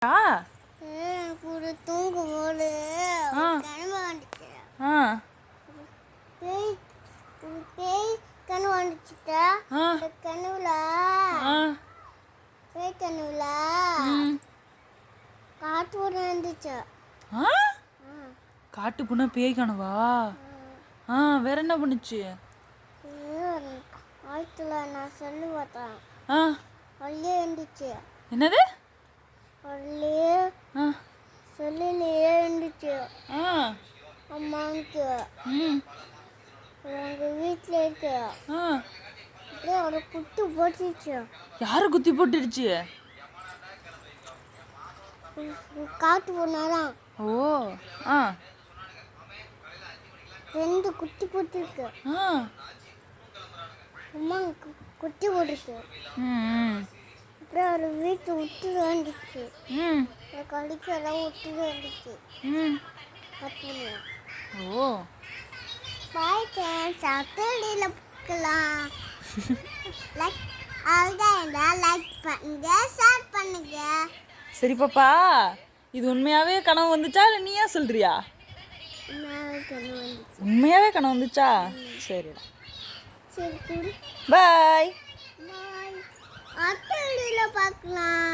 ஒரு தூங்கும்போது கனவு வந்துச்சு. பேய் கனவு வந்துச்சுட்டா. அந்த கனவுல பேய் கனவுல காட்டு பூனை இருந்துச்சு. காட்டு பூனை பேய் கனவா? வேற என்ன பண்ணுச்சு? ஆயத்துல நான் சொல்லி பார்த்தேன். பள்ளியே இருந்துச்சு. என்னது? பள்ளியே சொல்லிலேயே இருந்துச்சு. அம்மாவுக்கு உங்க வீட்டில் இருக்கு. அப்படியே ஒரு குத்து போட்டுச்சு. யாரு குத்தி போட்டுருச்சு? காட்டு போனாதான். ஓ 2 குட்டி போட்டுருக்கு. அம்மா குட்டி போட்டுருக்கு. அப்படியே ஒரு வீட்டு விட்டு வந்துச்சு. கடிச்செல்லாம் விட்டு வந்துச்சு. ஓ பாய் ஃப்ரெண்ட்ஸ், சாப்பிட்டு பார்க்கலாம். லைக் அவ்வளோதான். லைக் பண்ணுங்க, ஷேர் பண்ணுங்க. சரி பாப்பா, இது உண்மையாவே கனவு வந்துச்சா இல்லை நீயா சொல்றியா? உண்மையாவே கனவு வந்துச்சா? சரிடா. சரி, பாய். பாய். அடுத்த வீடியோல பார்க்கலாம்.